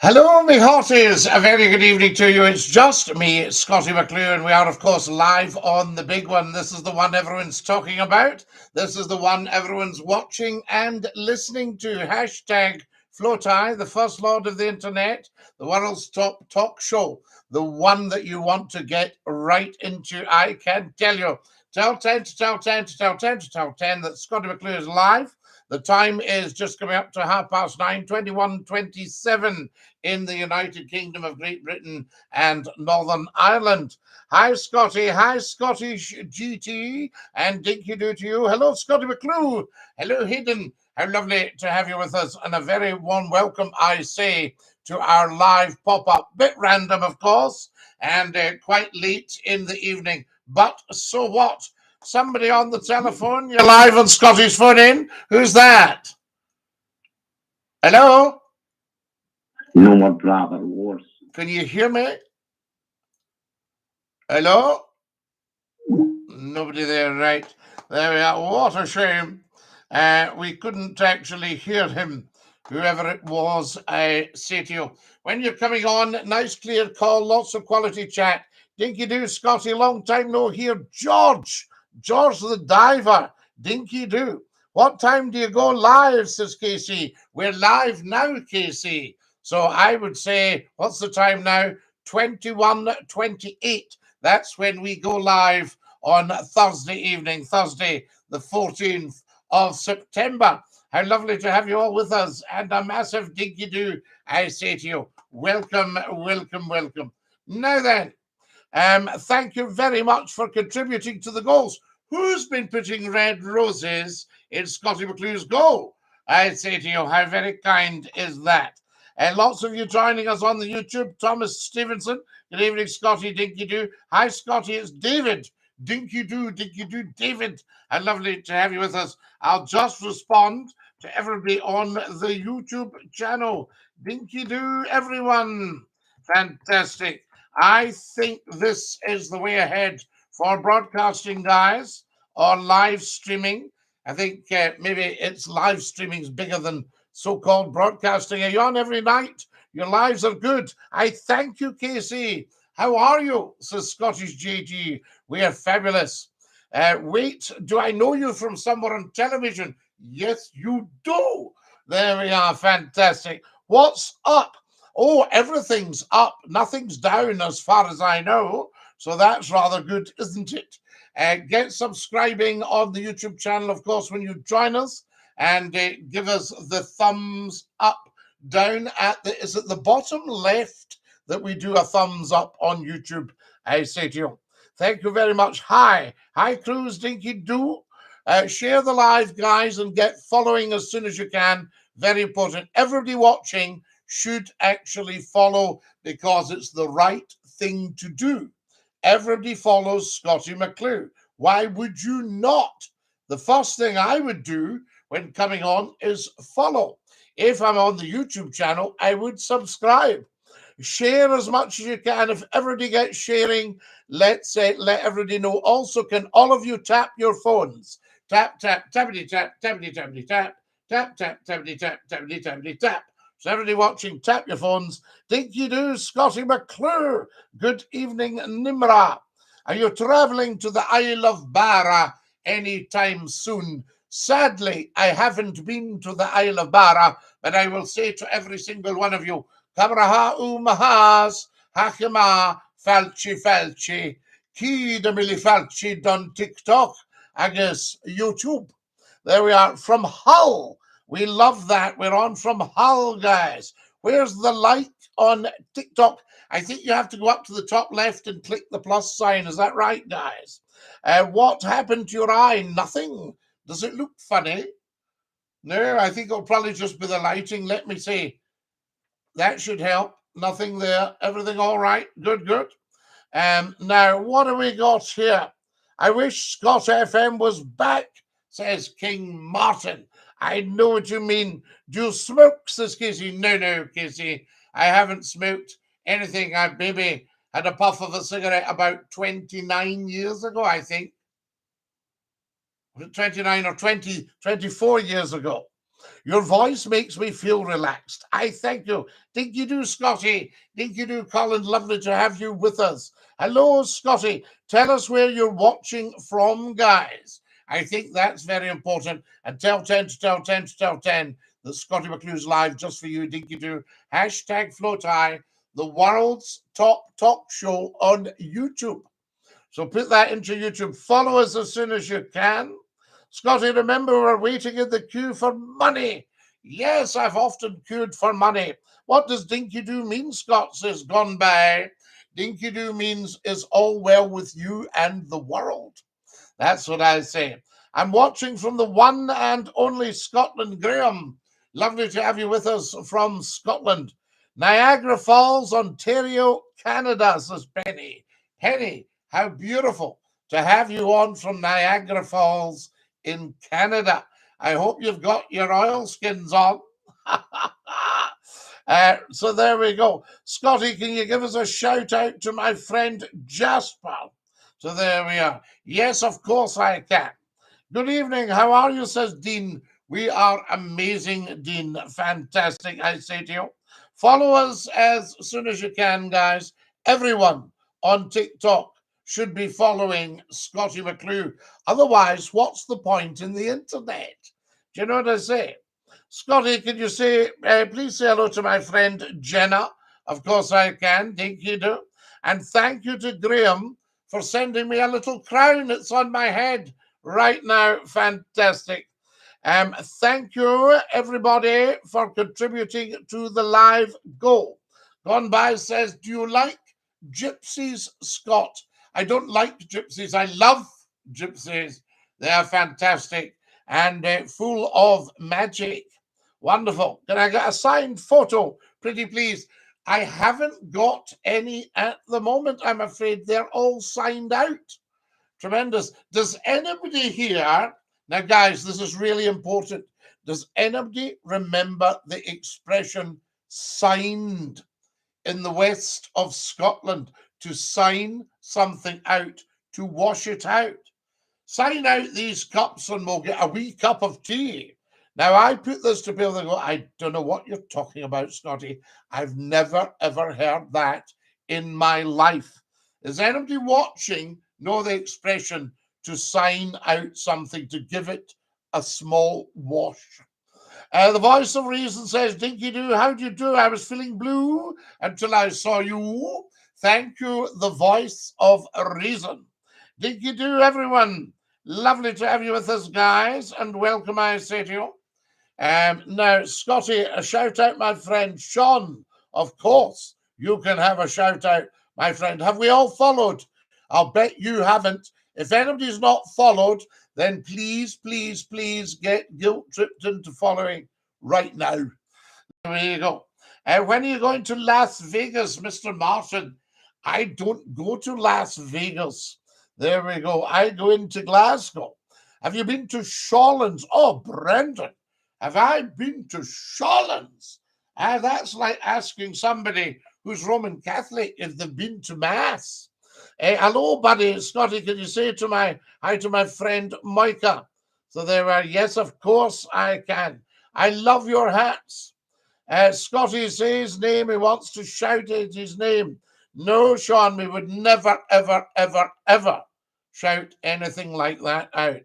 Hello, me hearties. A very good evening to you. It's just me, Scottie McClue, and we are, of course, live on the big one. This is the one everyone's talking about. This is the one everyone's watching and listening to. Hashtag Floatai, the first lord of the internet, the world's top talk show, the one that you want to get right into. I can tell you. Tell 10 to tell 10 to tell 10 to tell 10 that Scottie McClue is live. The time is just coming up to 9:30, 21:27 in the United Kingdom of Great Britain and Northern Ireland. Hi, Scotty. Hi, Scottish GT and Dinky-Doo to you. Hello, Scottie McClue. Hello, Hayden. How lovely to have you with us, and a very warm welcome, I say, to our live pop-up. Bit random, of course, and quite late in the evening. But so what? Somebody on the telephone. You're live on Scottish Phone In. Who's that? Hello? No more brother wars. Can you hear me? Hello? Nobody there, right? There we are. What a shame. We couldn't actually hear him, whoever it was. I say to you, when you're coming on, nice clear call, lots of quality chat. Dinky-Doo, Scotty, long time no hear. George the diver. Dinky-Doo. What time do you go live, says Casey. We're live now, Casey. So I would say, what's the time now? 21:28. That's when we go live on Thursday evening, Thursday, the 14th of September. How lovely to have you all with us, and a massive Dinky-Doo, I say to you. Welcome, welcome, welcome. Now then, thank you very much for contributing to the goals. Who's been putting red roses in Scottie McClue's goal? I say to you, how very kind is that? And lots of you joining us on the YouTube. Thomas Stevenson. Good evening, Scotty. Dinky-Doo. Hi, Scotty. It's David. Dinky-Doo, Dinky-Doo, David. And lovely to have you with us. I'll just respond to everybody on the YouTube channel. Dinky-Doo, everyone. Fantastic. I think this is the way ahead for broadcasting, guys, or live streaming. I think maybe it's live streaming is bigger than so-called broadcasting. Are you on every night? Your lives are good. I thank you, Casey. How are you? Says Scottish JG. We are fabulous. Wait, do I know you from somewhere on television? Yes, you do. There we are. Fantastic. What's up? Oh, everything's up. Nothing's down as far as I know. So that's rather good, isn't it? Get subscribing on the YouTube channel, of course, when you join us. And give us the thumbs up down at the, is it the bottom left that we do a thumbs up on YouTube? I say to you, thank you very much. Hi, Cruz, Dinky-Doo. Share the live, guys, and get following as soon as you can. Very important. Everybody watching should actually follow because it's the right thing to do. Everybody follows Scottie McClue. Why would you not? The first thing I would do when coming on is follow. If I'm on the YouTube channel, I would subscribe. Share as much as you can. If everybody gets sharing, let's say, let everybody know. Also, can all of you tap your phones? Tap, tap, tappity, tap, tappity, tappity, tap, tap, tap, tappity, tap, tappity, tappity, tap. So everybody watching, tap your phones. Dinky-Doo, Scottie McClue. Good evening, Nimra. Are you traveling to the Isle of Barra anytime soon? Sadly, I haven't been to the Isle of Barra, but I will say to every single one of you, Kamraha umahas, hakima, falchi, ki de mili falchi done TikTok, agus YouTube. There we are, from Hull. We love that. We're on from Hull, guys. Where's the like on TikTok? I think you have to go up to the top left and click the plus sign. Is that right, guys? What happened to your eye? Nothing. Does it look funny? No, I think it'll probably just be the lighting. Let me see. That should help. Nothing there. Everything all right? Good, good. Now, what have we got here? I wish Scott FM was back, says King Martin. I know what you mean. Do you smoke, says Casey. No, Casey. I haven't smoked anything. I've maybe had a puff of a cigarette about 29 years ago, I think. 29 or 20, 24 years ago. Your voice makes me feel relaxed. I thank you. Dinky-Doo, Scotty. Dinky-Doo, Colin. Lovely to have you with us. Hello, Scotty. Tell us where you're watching from, guys. I think that's very important. And tell 10 to tell 10 to tell 10 that Scottie McClue's live just for you, Dinky-Doo. Hashtag FlowTie, the world's top talk show on YouTube. So put that into YouTube. Follow us as soon as you can. Scotty, remember we're waiting in the queue for money. Yes, I've often queued for money. What does Dinky-Doo mean, Scott says, gone by? Dinky-Doo means is all well with you and the world. That's what I say. I'm watching from the one and only Scotland. Graham, lovely to have you with us from Scotland. Niagara Falls, Ontario, Canada, says Penny. Penny, how beautiful to have you on from Niagara Falls in Canada. I hope you've got your oilskins on. So there we go. Scotty, can you give us a shout out to my friend Jasper? So there we are. Yes, of course I can. Good evening. How are you, says Dean. We are amazing, Dean. Fantastic, I say to you. Follow us as soon as you can, guys. Everyone on TikTok should be following Scottie McClue. Otherwise, what's the point in the internet? Do you know what I say? Scotty, can you say, please say hello to my friend Jenna? Of course I can. Dinky-Doo. And thank you to Graham for sending me a little crown. It's on my head right now. Fantastic. Thank you, everybody, for contributing to the live goal. Gone by says, do you like gypsies, Scott? I don't like gypsies. I love gypsies. They are fantastic and full of magic. Wonderful. Can I get a signed photo? Pretty please. I haven't got any at the moment. I'm afraid they're all signed out. Tremendous. Does anybody here, now guys, this is really important. Does anybody remember the expression signed in the west of Scotland? To sign something out, to wash it out. Sign out these cups and we'll get a wee cup of tea. Now, I put this to people that go, I don't know what you're talking about, Scotty. I've never, ever heard that in my life. Is anybody watching know the expression to sign out something, to give it a small wash? The voice of reason says, Dinky-Doo, how do you do? I was feeling blue until I saw you. Thank you, the voice of reason. Dinky-Doo, everyone. Lovely to have you with us, guys, and welcome, I say to you. Now, Scotty, a shout out, my friend Sean. Of course, you can have a shout out, my friend. Have we all followed? I'll bet you haven't. If anybody's not followed, then please, please, please get guilt-tripped into following right now. There you go. When are you going to Las Vegas, Mr. Martin? I don't go to Las Vegas. There we go. I go into Glasgow. Have you been to Shawlands? Oh, Brendan, have I been to Shawlands? That's like asking somebody who's Roman Catholic if they've been to Mass. Hello, buddy. Scotty, can you say to hi to my friend Micah? So there are. Yes, of course I can. I love your hats. Scotty says his name. He wants to shout out his name. No, Sean, we would never, ever, ever, ever shout anything like that out.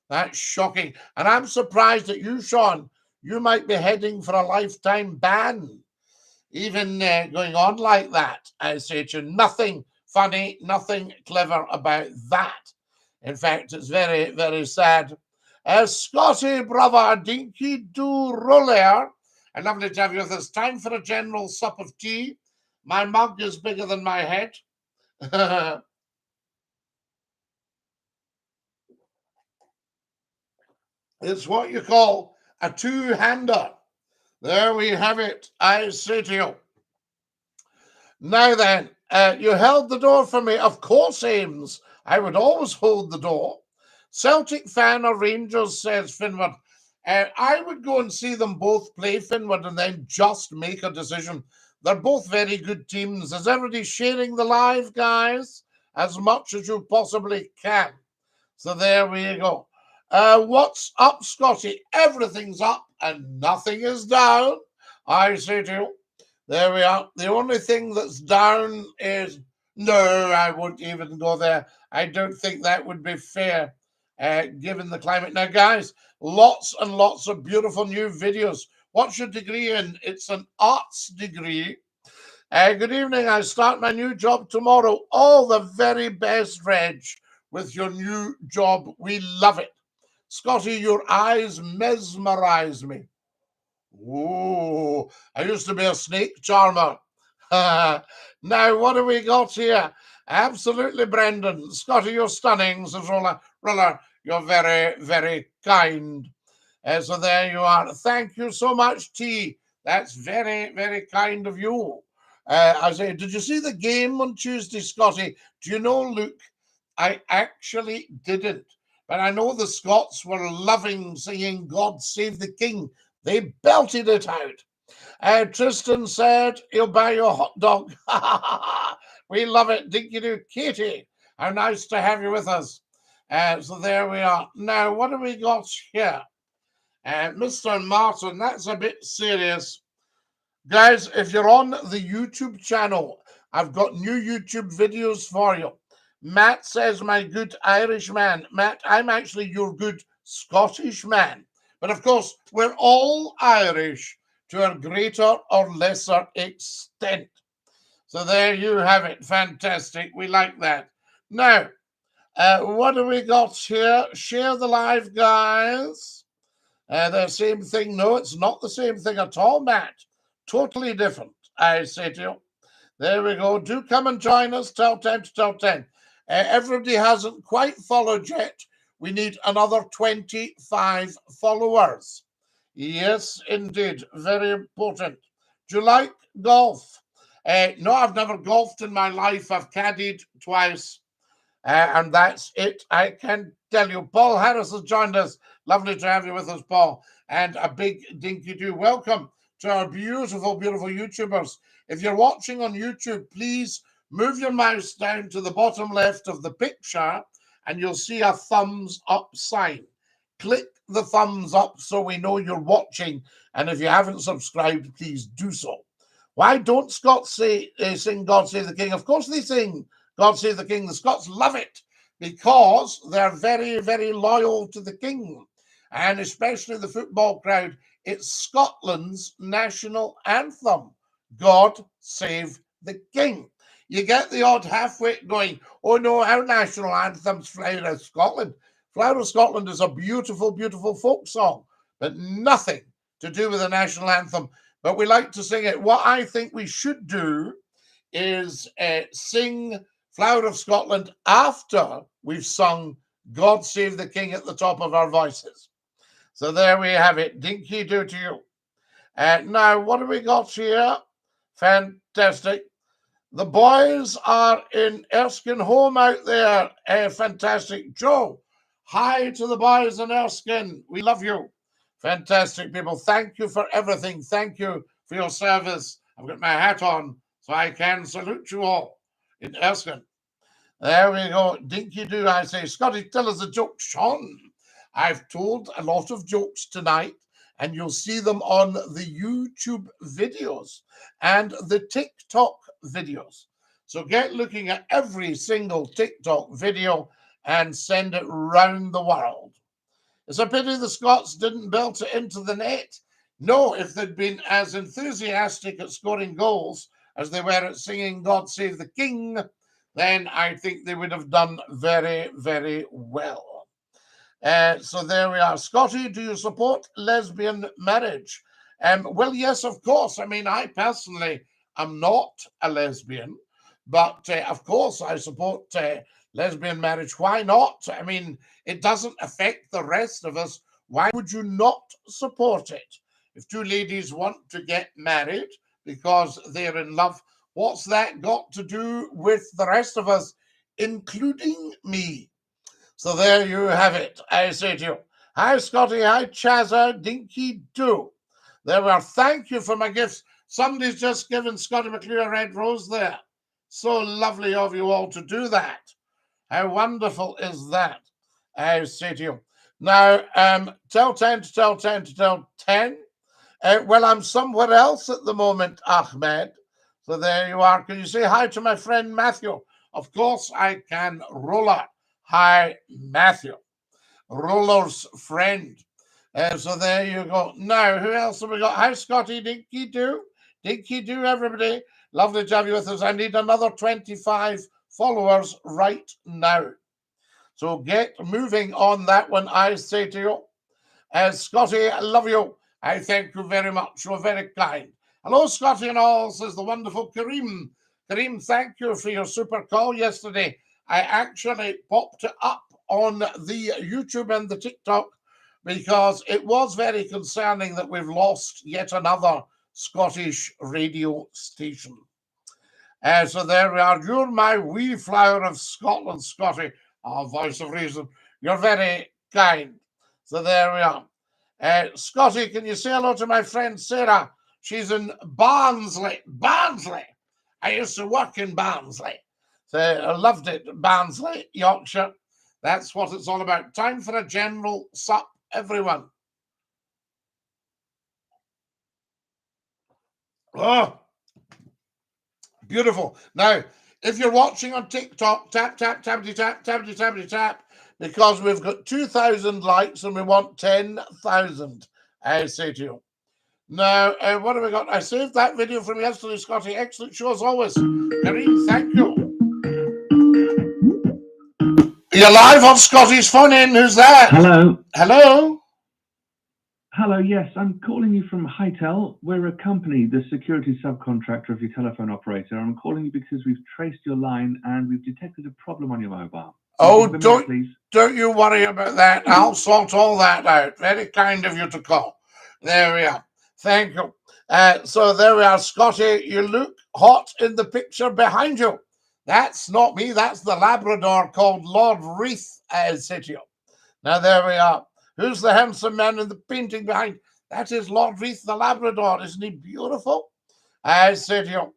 That's shocking. And I'm surprised that you, Sean, you might be heading for a lifetime ban. Even going on like that, I say to you, nothing funny, nothing clever about that. In fact, it's very, very sad. Scotty, brother, Dinky-Doo roller. And lovely to have you with us. Time for a general sup of tea. My mug is bigger than my head. It's what you call a two-hander. There we have it, I say to you. Now then, you held the door for me. Of course, Ames. I would always hold the door. Celtic fan or Rangers, says Finward. I would go and see them both play, Finward, and then just make a decision. They're both very good teams. Is everybody sharing the live, guys? As much as you possibly can. So there we go. What's up, Scotty? Everything's up and nothing is down. I say to you, there we are. The only thing that's down is, no, I won't even go there. I don't think that would be fair, given the climate. Now, guys, lots and lots of beautiful new videos. What's your degree in? It's an arts degree. Good evening. I start my new job tomorrow. All the very best, Reg, with your new job. We love it. Scotty, your eyes mesmerize me. Ooh, I used to be a snake charmer. Now, what have we got here? Absolutely, Brendan. Scotty, you're stunning, says Roller. You're very, very kind. So there you are. Thank you so much, T. That's very, very kind of you. I say, did you see the game on Tuesday, Scotty? Do you know, Luke, I actually didn't. But I know the Scots were loving singing God Save the King. They belted it out. Tristan said he'll buy you a hot dog. We love it. DINKY-DOO. Katie, how nice to have you with us. So there we are. Now, what have we got here? Mr. Martin, that's a bit serious. Guys, if you're on the YouTube channel, I've got new YouTube videos for you. Matt says, my good Irish man. Matt, I'm actually your good Scottish man. But of course, we're all Irish to a greater or lesser extent. So there you have it. Fantastic. We like that. Now, what do we got here? Share the live, guys. The same thing. No, it's not the same thing at all, Matt. Totally different, I say to you. There we go. Do come and join us. Tell 10 to tell 10. Everybody hasn't quite followed yet. We need another 25 followers. Yes, indeed. Very important. Do you like golf? No, I've never golfed in my life. I've caddied twice. And that's it. I can tell you. Paul Harris has joined us. Lovely to have you with us, Paul. And a big DINKY-DOO welcome to our beautiful, beautiful YouTubers. If you're watching on YouTube, please move your mouse down to the bottom left of the picture and you'll see a thumbs up sign. Click the thumbs up so we know you're watching. And if you haven't subscribed, please do so. Why don't Scots sing God Save the King? Of course they sing God Save the King. The Scots love it because they're very, very loyal to the King. And especially the football crowd, it's Scotland's national anthem, God Save the King. You get the odd halfwit going, oh no, our national anthem's Flower of Scotland. Flower of Scotland is a beautiful, beautiful folk song, but nothing to do with the national anthem. But we like to sing it. What I think we should do is sing Flower of Scotland after we've sung God Save the King at the top of our voices. So there we have it. DINKY-DOO to you. Now, what have we got here? Fantastic. The boys are in Erskine Home out there. Fantastic. Joe, hi to the boys in Erskine. We love you. Fantastic, people. Thank you for everything. Thank you for your service. I've got my hat on so I can salute you all in Erskine. There we go. DINKY-DOO, I say. Scotty, tell us a joke. Sean, I've told a lot of jokes tonight, and you'll see them on the YouTube videos and the TikTok videos. So get looking at every single TikTok video and send it round the world. It's a pity the Scots didn't belt it into the net. No, if they'd been as enthusiastic at scoring goals as they were at singing God Save the King, then I think they would have done very, very well. So there we are. Scotty, do you support lesbian marriage? Well, yes, of course. I mean, I personally am not a lesbian, but of course I support lesbian marriage. Why not? I mean, it doesn't affect the rest of us. Why would you not support it? If two ladies want to get married because they're in love, what's that got to do with the rest of us, including me? So there you have it. I say to you, hi, Scotty. Hi, Chazza. DINKY-DOO. There we are. Thank you for my gifts. Somebody's just given Scottie McClue a red rose there. So lovely of you all to do that. How wonderful is that? I say to you. Now, tell 10 to tell 10 to tell 10. Well, I'm somewhere else at the moment, Ahmed. So there you are. Can you say hi to my friend Matthew? Of course I can. Roller. Hi, Matthew. Roller's friend. So there you go. Now, who else have we got? Hi, Scotty. Dinky-Doo. Dinky-Doo, everybody. Lovely to have you with us. I need another 25 followers right now. So get moving on that one, I say to you. Scotty, I love you. I thank you very much. You're very kind. Hello, Scotty and all, says the wonderful Kareem. Kareem, thank you for your super call yesterday. I actually popped it up on the YouTube and the TikTok because it was very concerning that we've lost yet another Scottish radio station. So there we are. You're my wee flower of Scotland, Scotty. Oh, voice of reason. You're very kind. So there we are. Scotty, can you say hello to my friend Sarah? She's in Barnsley. Barnsley. I used to work in Barnsley. So I loved it. Barnsley, Yorkshire. That's what it's all about. Time for a general sup, everyone. Oh, beautiful. Now, if you're watching on TikTok, tap, tap, tappity, tap, tappity, tappity, tap, because we've got 2,000 likes and we want 10,000, I say to you. Now, what have we got? I saved that video from yesterday, Scotty. Excellent show as always. Kareem, thank you. You're live on Scotty's phone in. Who's that? Hello. Hello? Hello, yes, I'm calling you from Hightel. We're a company, the security subcontractor of your telephone operator. I'm calling you because we've traced your line and we've detected a problem on your mobile. Oh, don't you worry about that. I'll sort all that out. Very kind of you to call. There we are. Thank you. So there we are, Scotty. You look hot in the picture behind you. That's not me. That's the Labrador called Lord Reith, I said to you. Now, there we are. Who's the handsome man in the painting behind? That is Lord Reith, the Labrador. Isn't he beautiful? I said to you.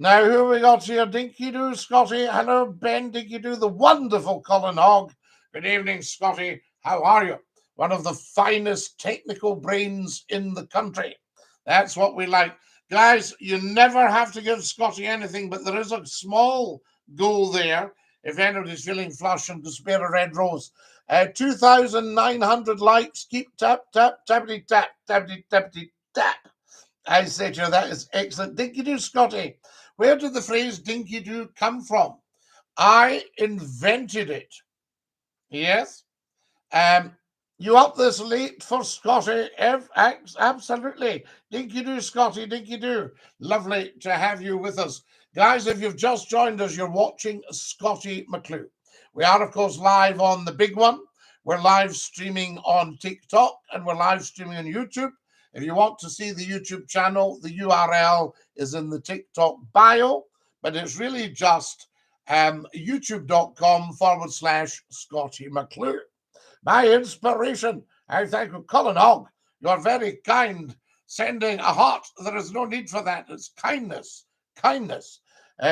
Now, who we got here? Dinky-Doo, Scotty. Hello, Ben. Dinky-Doo, the wonderful Colin Hogg. Good evening, Scotty. How are you? One of the finest technical brains in the country. That's what we like. Guys, you never have to give Scotty anything, but there is a small goal there. If anybody's feeling flush and could spare a red rose. 2,900 likes. Keep tap, tap, tappity, tap, tappity, tappity, tap. I say to you, that is excellent. Dinky-Doo, Scotty. Where did the phrase Dinky-Doo come from? I invented it. Yes. You up this late for Scotty? Absolutely. Dinky-Doo, Scotty, Dinky-Doo. Lovely to have you with us. Guys, if you've just joined us, you're watching Scottie McClue. We are, of course, live on the big one. We're live streaming on TikTok and we're live streaming on YouTube. If you want to see the YouTube channel, the URL is in the TikTok bio, but it's really just youtube.com/Scottie McClue. My inspiration. I thank you, Colin Hogg. You're very kind. Sending a heart. There is no need for that. It's kindness. Kindness.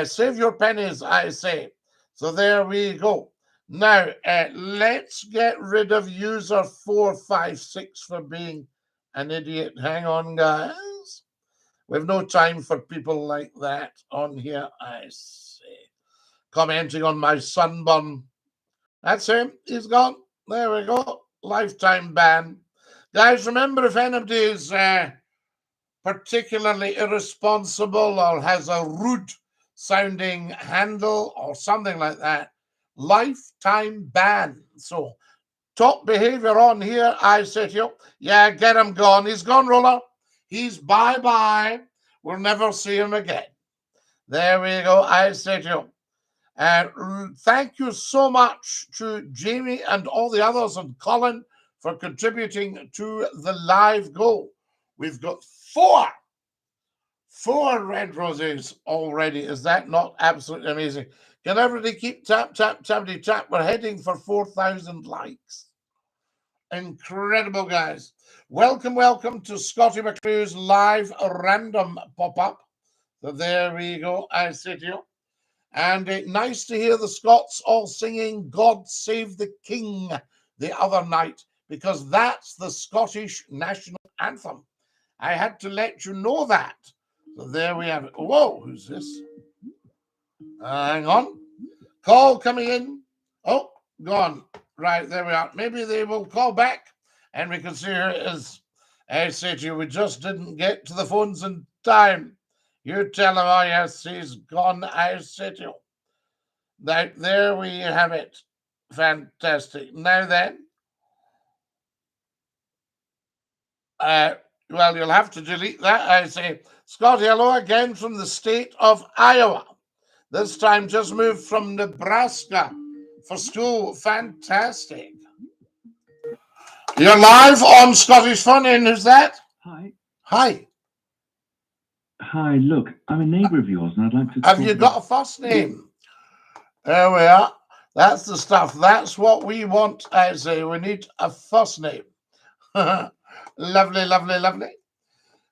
Save your pennies, I say. So there we go. Now, let's get rid of user 456 for being an idiot. Hang on, guys. We've no time for people like that on here, I say. Commenting on my sunburn. That's him. He's gone. There we go. Lifetime ban. Guys, remember, if anybody is particularly irresponsible or has a rude sounding handle or something like that, lifetime ban. So top behavior on here, I say to you. Yeah, get him gone. He's gone, Roller. He's bye-bye. We'll never see him again. There we go. I say to you. Thank you so much to Jamie and all the others and Colin for contributing to the live goal. We've got four red roses already. Is that not absolutely amazing? Can everybody keep tap, tap, tappity, tap? We're heading for 4,000 likes. Incredible, guys. Welcome, welcome to Scottie McClue's live random pop-up. So there we go. I say to you. And nice to hear the Scots all singing God Save the King the other night. because that's the Scottish national anthem. I had to let you know that. So there we have it. Whoa, who's this? Hang on. Call coming in. Oh, gone. Right, there we are. Maybe they will call back and we can see who it is. I say to you, we just didn't get to the phones in time. You tell him, oh yes, he's gone. I say to you. There we have it. Fantastic. Now then, well, you'll have to delete that. I say, Scotty, hello again from the state of Iowa. This time just moved from Nebraska for school. Fantastic. You're live on Scottish Fun In. Who's that? Hi. Hi. Hi, look, I'm a neighbour of yours and I'd like to... Have you got a first name? There we are. That's the stuff. That's what we want, I say. We need a first name. Lovely, lovely, lovely.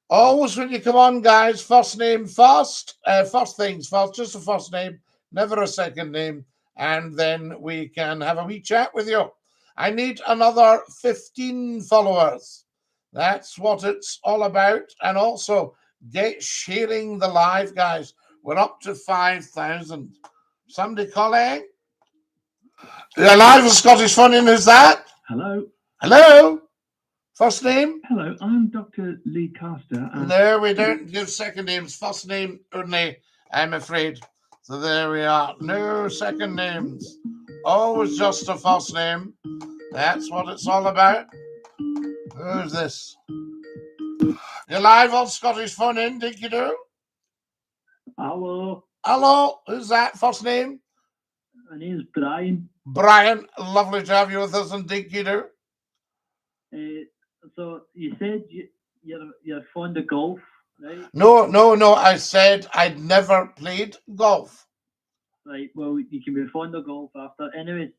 Always when you come on, guys, first name first. First things first, just a first name, never a second name. And then we can have a wee chat with you. I need another 15 followers. That's what it's all about. And also, get sharing the live, guys. We're up to 5,000. Somebody calling? You're live with Scottish Fun In. Who's that? Hello. Hello. First name? Hello, I'm Dr. Lee Caster. No, we don't give second names. First name only, I'm afraid. So there we are. No second names. Always just a first name. That's what it's all about. Who's this? You're live on Scottish Fun In, DINKY-DOO. Hello. Hello, who's that? First name? My name's Brian. Brian, lovely to have you with us on DINKY-DOO. So you said you're fond of golf, right? No. I said I'd never played golf. Right. Well, you can be fond of golf after. Anyway,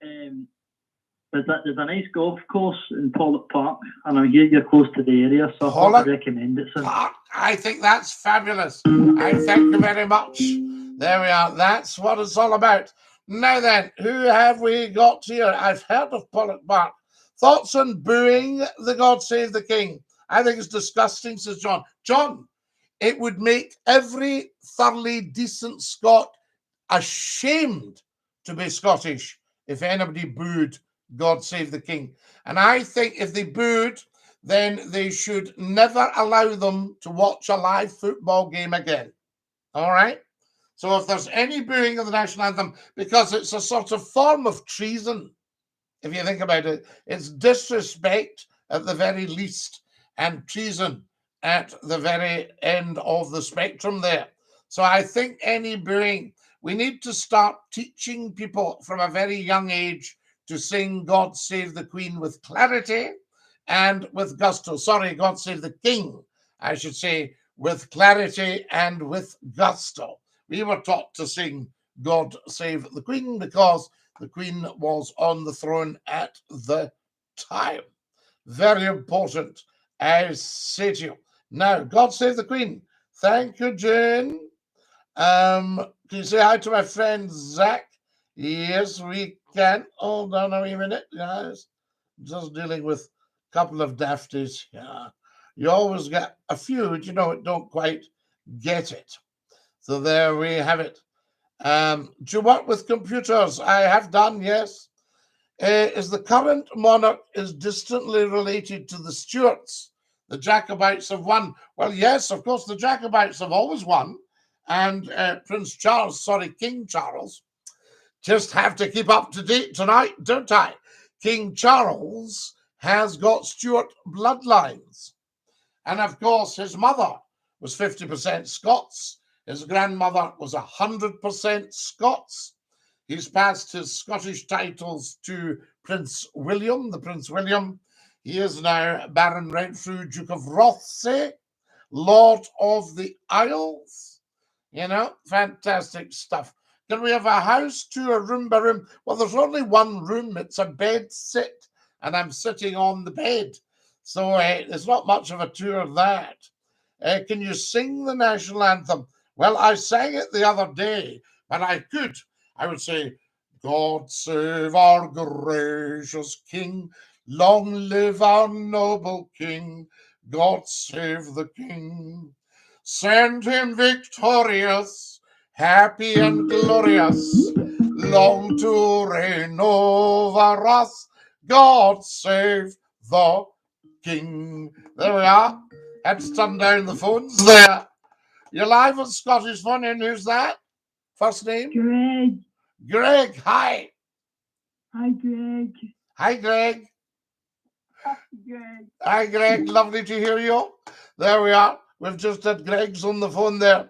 there's a nice golf course in Pollock Park, and I hear you're close to the area, so I recommend it. So. I think that's fabulous. I thank you very much. There we are. That's what it's all about. Now then, who have we got here? I've heard of Pollock Park. Thoughts on booing the God Save the King? I think it's disgusting, says John. John, it would make every thoroughly decent Scot ashamed to be Scottish if anybody booed God Save the King. And I think if they booed, then they should never allow them to watch a live football game again. All right? So if there's any booing of the national anthem, because it's a sort of form of treason, if you think about it, it's disrespect at the very least and treason at the very end of the spectrum there. So I think any booing, we need to start teaching people from a very young age to sing God Save the Queen with clarity and with gusto. Sorry, God Save the King, I should say, with clarity and with gusto. We were taught to sing God Save the Queen because the Queen was on the throne at the time. Very important, I say to you. Now, God Save the Queen. Thank you, Jane. Can you say hi to my friend Zach? Yes, we can. Hold on a wee minute, guys. Just dealing with a couple of dafties. Yeah. You always get a few, don't quite get it. So there we have it. Do you work with computers? I have done, yes. Is the current monarch is distantly related to the Stuarts? The Jacobites have won. Well, yes, of course, the Jacobites have always won. And King Charles, just have to keep up to date tonight, don't I? King Charles has got Stuart bloodlines. And of course, his mother was 50% Scots. His grandmother was 100% Scots. He's passed his Scottish titles to Prince William, the Prince William. He is now Baron Renfrew, Duke of Rothesay, Lord of the Isles. Fantastic stuff. Can we have a house tour room by room? Well, there's only one room. It's a bed sit, and I'm sitting on the bed. So there's not much of a tour of that. Can you sing the national anthem? Well, I sang it the other day, but I would say, God save our gracious King, Long live our noble king. God save the king. Send him victorious, happy and glorious, long to reign over us. God save the king. There we are. Had to turn down the phones there. You're live on Scottish Fun, and who's that? First name? Greg. Greg, hi. Hi, Greg. Hi, Greg. Greg. Hi, Greg. Lovely to hear you. There we are. We've just had Greg's on the phone there.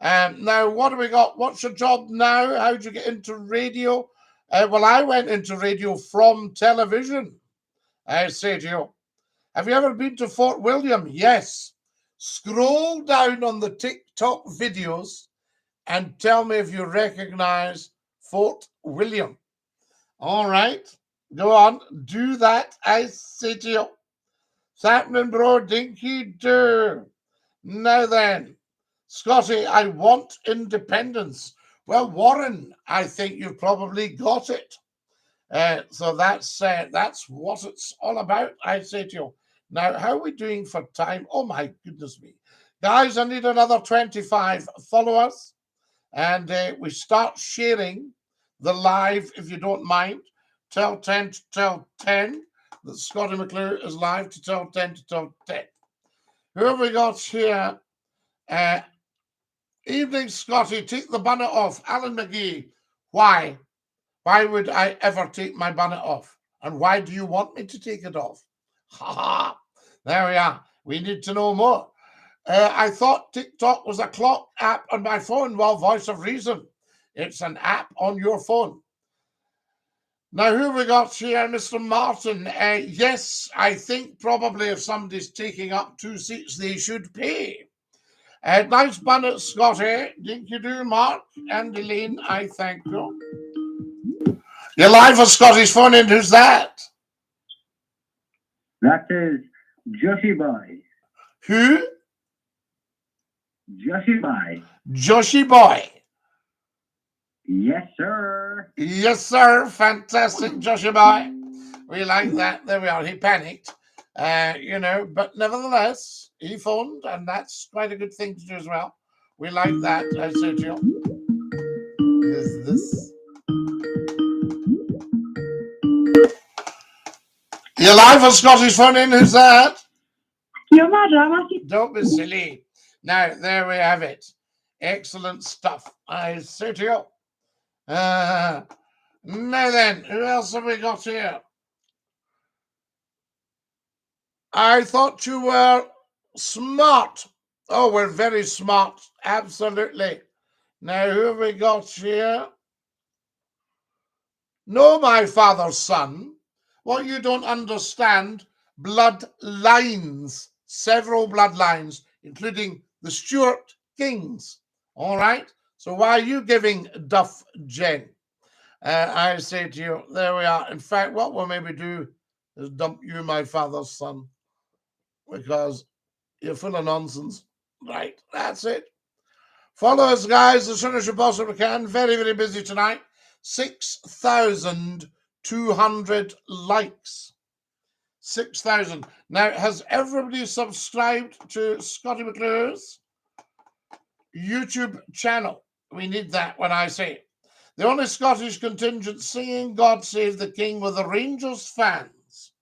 Now, what do we got? What's your job now? How did you get into radio? Well, I went into radio from television. I say to you, have you ever been to Fort William? Yes. Scroll down on the TikTok videos and tell me if you recognize Fort William. All right. Go on. Do that, I say to you. Sapman bro, Dinky-Doo. Now then, Scotty, I want independence. Well, Warren, I think you've probably got it. So that's what it's all about, I say to you. Now, how are we doing for time? Oh, my goodness me. Guys, I need another 25 followers. And we start sharing the live, if you don't mind. Tell 10 to tell 10 that Scottie McClue is live to tell 10 to tell 10. Who have we got here? Evening, Scotty. Take the bonnet off. Alan McGee. Why? Why would I ever take my bonnet off? And why do you want me to take it off? Ha ha. There we are. We need to know more. I thought TikTok was a clock app on my phone. Well, Voice of Reason. It's an app on your phone. Now, who have we got here? Mr. Martin. Yes, I think probably if somebody's taking up 2 seats, they should pay. Nice bonnet, Scotty. Dinky-Doo, Mark and Elaine, I thank you. You're live for Scotty's Phone In. Who's that? That is Joshy Boy. Who? Joshy Boy. Joshy Boy. Yes, sir. Yes, sir. Fantastic, Joshy Boy. We like that. There we are. He panicked, but nevertheless, he phoned, and that's quite a good thing to do as well. We like that, I say to you. Is this? You're live on Scottish Phone In. Who's that? Your mother. Don't be silly. Now, there we have it. Excellent stuff, I say to you. Now then, who else have we got here? I thought you were smart. Oh, we're very smart. Absolutely. Now, who have we got here? No, my father's son. What you don't understand, bloodlines, several bloodlines, including the Stuart Kings. All right? So why are you giving Duff Jen? I say to you, there we are. In fact, what we'll maybe do is dump you, my father's son, because you're full of nonsense. Right, that's it. Follow us, guys, as soon as you possibly can. Very, very busy tonight. 6,200 likes. 6,000. Now, has everybody subscribed to Scottie McClue's YouTube channel? We need that when I say it. The only Scottish contingent singing God Save the King were the Rangers fans.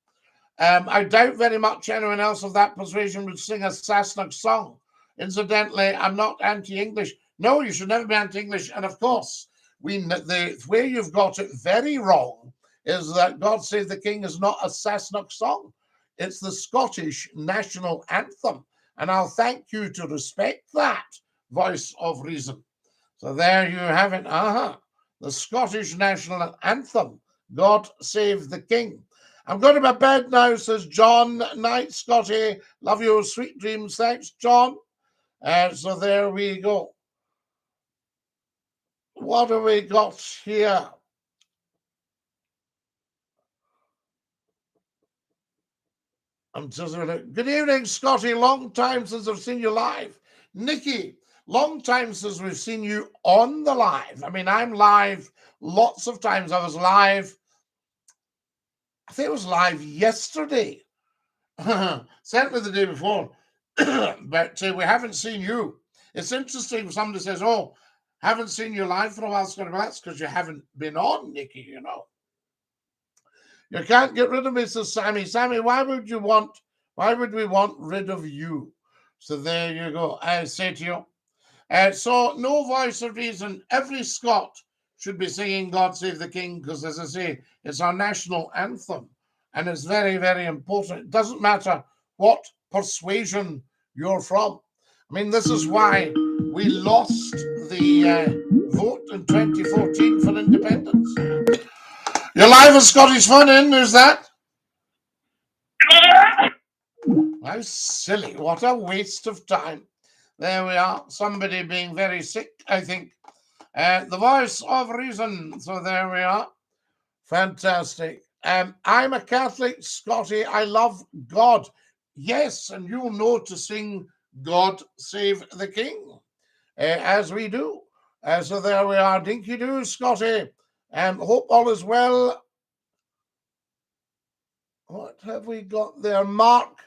I doubt very much anyone else of that persuasion would sing a Sassenach song. Incidentally, I'm not anti-English. No, you should never be anti-English. And of course, the way you've got it very wrong is that God Save the King is not a Sassenach song. It's the Scottish national anthem. And I'll thank you to respect that, Voice of Reason. So there you have it. The Scottish national anthem, God Save the King. I'm going to my bed now, says John. Night, Scotty. Love you. Sweet dreams. Thanks, John. So there we go. What have we got here? I'm just good evening, Scotty. Long time since I've seen you live. Nikki, long time since we've seen you on the live. I mean, I'm live lots of times. I was live I think it was live yesterday. Certainly the day before. But we haven't seen you. It's interesting when somebody says, oh, haven't seen you live for a while, Scotty. Well, that's because you haven't been on, Nicky, you know. You can't get rid of me, says Sammy. Sammy, why would we want rid of you? So there you go. I say to you. So no voice of reason. Every Scot should be singing God Save the King because, as I say, it's our national anthem. And it's very, very important. It doesn't matter what persuasion you're from. I mean, this is why we lost the vote in 2014 for independence. You're live on Scottish Fun In. Who's that? How silly. What a waste of time. There we are. Somebody being very sick, I think. The voice of reason. So there we are. Fantastic. I'm a Catholic, Scotty. I love God. Yes, and you'll know to sing God Save the King, as we do. So there we are. Dinky-Doo, Scotty. Hope all is well. What have we got there? Mark,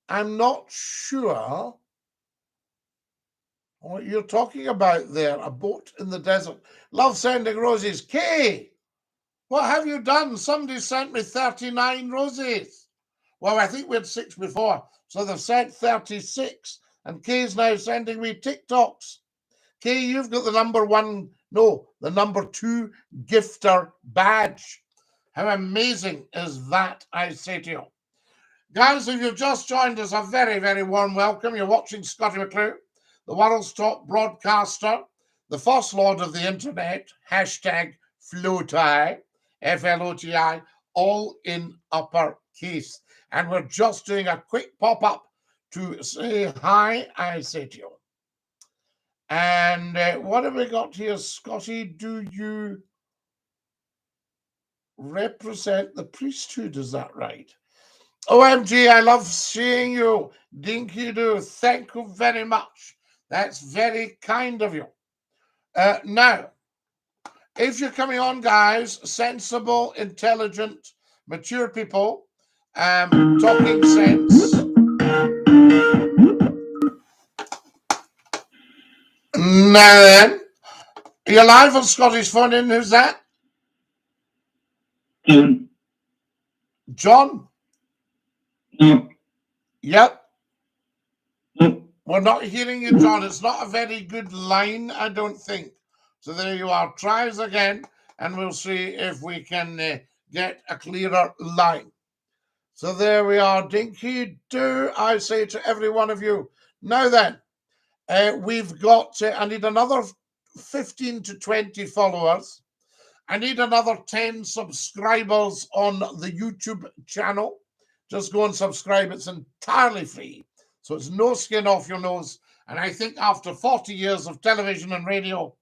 I'm not sure what you're talking about there. A boat in the desert. Love sending roses. Kay, what have you done? Somebody sent me 39 roses. Well, I think we had 6 before. So they've sent 36. And Kay's now sending me TikToks. Kay, you've got the the number 2 gifter badge. How amazing is that, I say to you. Guys, if you've just joined us, a very, very warm welcome. You're watching Scottie McClue, the world's top broadcaster, the first lord of the internet, #FLOTI, FLOTI, all in uppercase. And we're just doing a quick pop-up to say hi, I say to you. And what have we got here, Scotty? Do you represent the priesthood? Is that right? OMG, I love seeing you. Dinky-Doo, thank you very much. That's very kind of you. Now, if you're coming on, guys, sensible, intelligent, mature people, talking sense. Now then, you're live on Scottish Fun In. Who's that? John? No. Yep. No. We're not hearing you, John. It's not a very good line, I don't think. So there you are. Try us again, and we'll see if we can get a clearer line. So there we are. Dinky-Doo, I say to every one of you. Now then, we've got, I need another 15 to 20 followers. I need another 10 subscribers on the YouTube channel. Just go and subscribe. It's entirely free. So it's no skin off your nose. And I think after 40 years of television and radio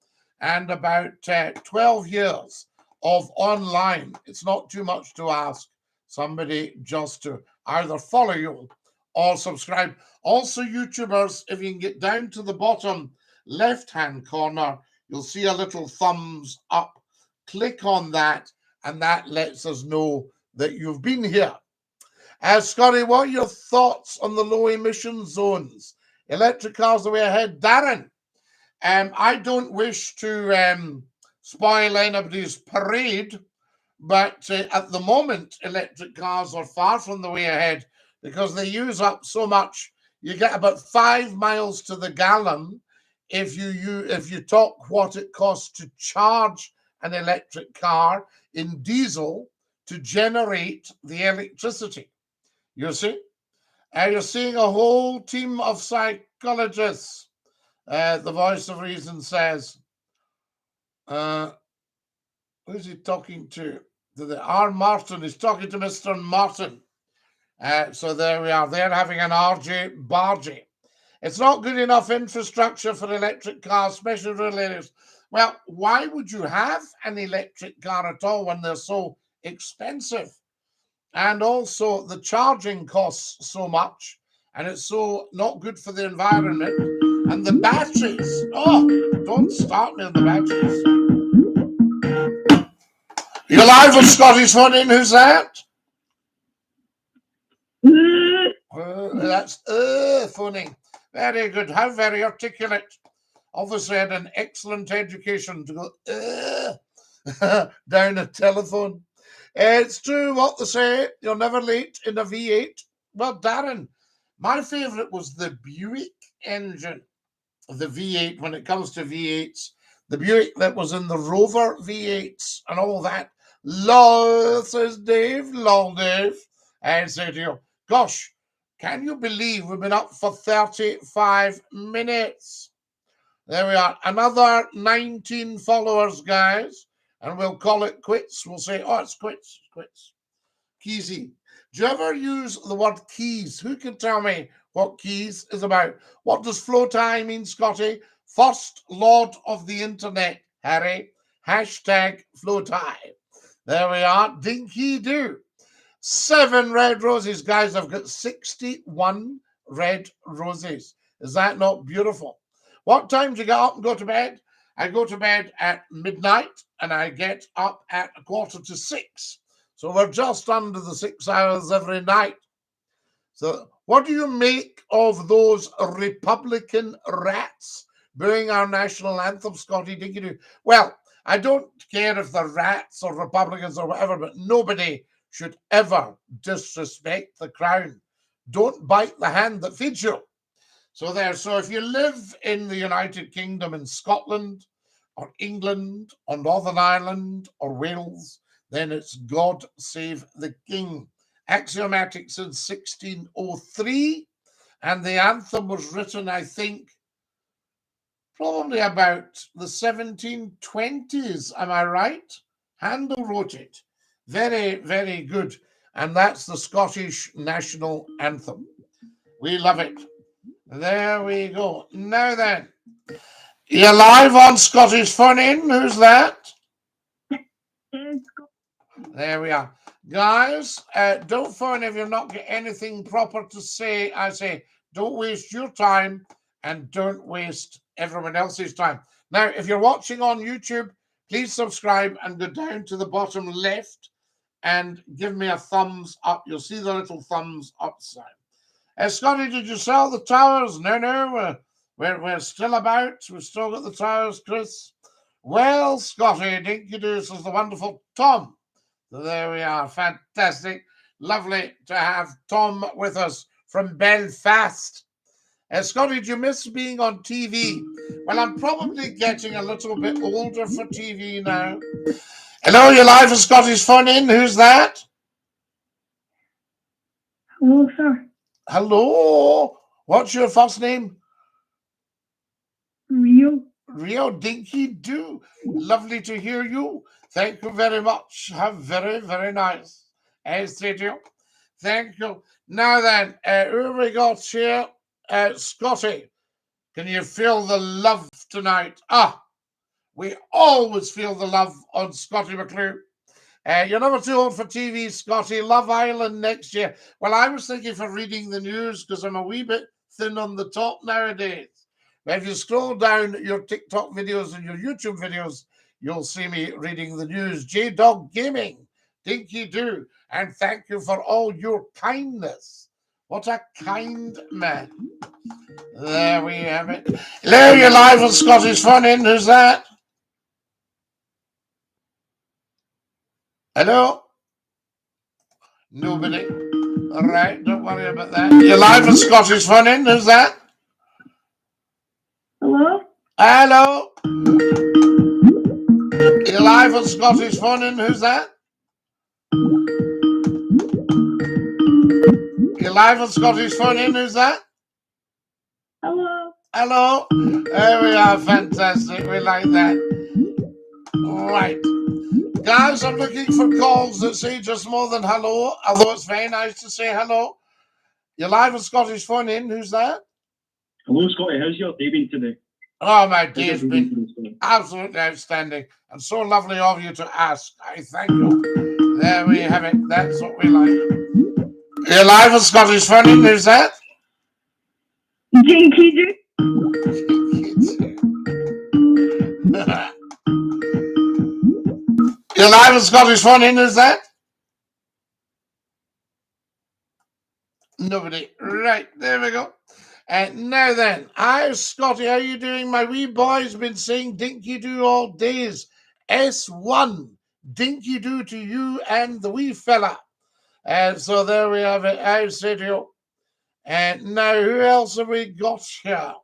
and about 12 years of online, it's not too much to ask somebody just to either follow you or subscribe. Also, YouTubers, if you can get down to the bottom left-hand corner, you'll see a little thumbs up. Click on that, and that lets us know that you've been here. Scotty, what are your thoughts on the low emission zones? Electric cars the way ahead. Darren, I don't wish to spoil anybody's parade, but at the moment, electric cars are far from the way ahead because they use up so much. You get about 5 miles to the gallon if you talk what it costs to charge an electric car in diesel to generate the electricity. You see? You're seeing a whole team of psychologists, the voice of reason says. Who's he talking to? R. Martin. He's talking to Mr. Martin. So there we are. They're having an RJ bargee. It's not good enough infrastructure for electric cars, especially rural areas. Well, why would you have an electric car at all when they're so expensive? And also the charging costs so much, and it's so not good for the environment. And the batteries, don't start me on the batteries. You're live with Scottish Fun In. Who's that? That's funny. Very good. How very articulate. Obviously had an excellent education to go down a telephone. It's true what they say. You're never late in a V8. Well, Darren, my favourite was the Buick engine, the V8, when it comes to V8s. The Buick that was in the Rover V8s and all that. Lol, says Dave. Lol, Dave. And say to you, gosh, can you believe we've been up for 35 minutes? There we are. Another 19 followers, guys. And we'll call it quits. We'll say, oh, it's quits. Keysy. Do you ever use the word keys? Who can tell me what keys is about? What does flow tie mean, Scotty? First Lord of the Internet, Harry. Hashtag flow tie. There we are. Dinky-Doo. 7 red roses. Guys, I've got 61 red roses. Is that not beautiful? What time do you get up and go to bed? I go to bed at midnight and I get up at 5:45. So we're just under the 6 hours every night. So what do you make of those Republican rats booing our national anthem, Scotty Dinky-Doo? Well, I don't care if they're rats or Republicans or whatever, but nobody should ever disrespect the crown. Don't bite the hand that feeds you. So if you live in the United Kingdom, in Scotland or England or Northern Ireland or Wales, then it's God Save the King. Axiomatic since 1603, and the anthem was written, I think, probably about the 1720s. Am I right? Handel wrote it. Very, very good. And that's the Scottish national anthem. We love it. There we go. Now then, you're live on Scottish Phone In. Who's that? There we are. Guys, don't phone if you're not getting anything proper to say. I say, don't waste your time and don't waste everyone else's time. Now, if you're watching on YouTube, please subscribe and go down to the bottom left and give me a thumbs up. You'll see the little thumbs up sign. Scotty, did you sell the towers? No, we're still about. We've still got the towers, Chris. Well, Scotty, Dinky-Doo, says the wonderful Tom. So there we are. Fantastic. Lovely to have Tom with us from Belfast. Scotty, do you miss being on TV? Well, I'm probably getting a little bit older for TV now. Hello, you're live for Scottish Phone In. Who's that? Hello, sir. Hello. What's your first name? Rio Dinky-Doo. Lovely to hear you. Thank you very much. How very, very nice. Thank you. Now then, who have we got here? Scotty, can you feel the love tonight? We always feel the love on Scottie McClue. You're never too old for TV, Scotty. Love Island next year. Well, I was thinking for reading the news because I'm a wee bit thin on the top nowadays. But if you scroll down your TikTok videos and your YouTube videos, you'll see me reading the news. J-Dog Gaming, Dinky-Doo, and thank you for all your kindness. What a kind man. There we have it. Hello, you're live on Scottish Phone In. Who's that? Hello? Nobody. All right, don't worry about that. You're live on Scottish Phone In. Who's that? Hello? Hello? You're live on Scottish Phone In. Who's that? You're live on Scottish Phone In. Who's that? Hello? Hello? There we are. Fantastic. We like that. Right. Guys, I'm looking for calls that say just more than hello, although it's very nice to say hello. You're live on Scottish Phone In. Who's that? Hello, Scotty. How's your day been today? Oh, my day's been absolutely outstanding and so lovely of you to ask. I thank you. There we have it. That's what we like. You're live on Scottish Phone In. Who's that? Dinky-Doo. You're live on Scottish Phone In. Who's that? Nobody. Right, there we go. And now then, hi Scotty, how you doing? My wee boy's been saying Dinky-Doo all days. S1, Dinky-Doo to you and the wee fella. And so there we have it. I say to you. And now, who else have we got here?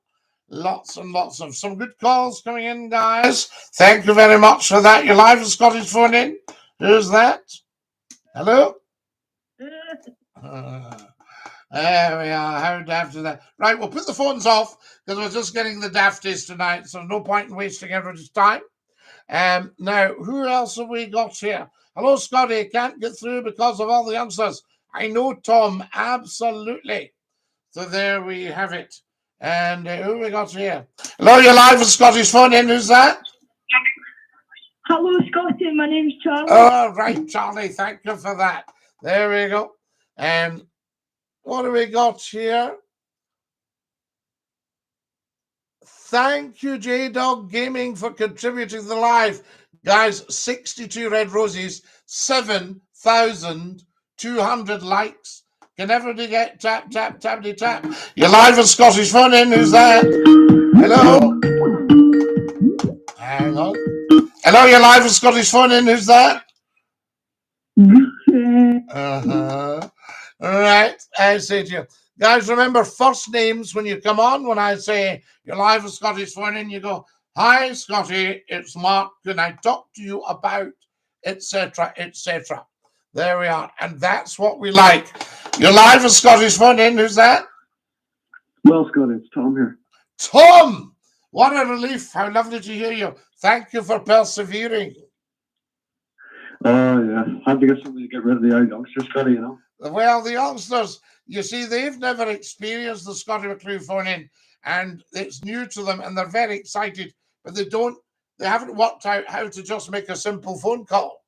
Lots and lots of some good calls coming in, guys. Thank you very much for that. You're live with Scotty's phone in. Who's that? Hello? There we are. How daft is that? Right, we'll put the phones off because we're just getting the dafties tonight, so no point in wasting everybody's time. Now, who else have we got here? Hello, Scotty. Can't get through because of all the youngsters. I know, Tom. Absolutely. So there we have it. And who we got here? Hello, you're live with Scotty's phone in. Who's that? Hello, Scotty. My name's Charlie. Oh, right, Charlie. Thank you for that. There we go. What do we got here? Thank you, J-Dog Gaming, for contributing to the live. Guys, 62 red roses, 7,200 likes. Can everybody get tap, tap, tappity, tap? You're live with Scottish Phone in. Who's that? Hello? Hang on. Hello, you're live with Scottish Phone in. Who's that? All right, I say to you. Guys, remember first names when you come on. When I say you're live with Scottish Phone in, you go, hi, Scotty, it's Mark. Can I talk to you about, etc., etc.? There we are. And that's what we like. You're live with Scottish Phone in. Who's that? Well, Scott, it's Tom here. Tom! What a relief. How lovely to hear you. Thank you for persevering. Oh, yeah. I had to get somebody to get rid of the youngsters, Scotty, you know. Well, the youngsters, you see, they've never experienced the Scottie McClue phone in, and it's new to them, and they're very excited, but they haven't worked out how to just make a simple phone call.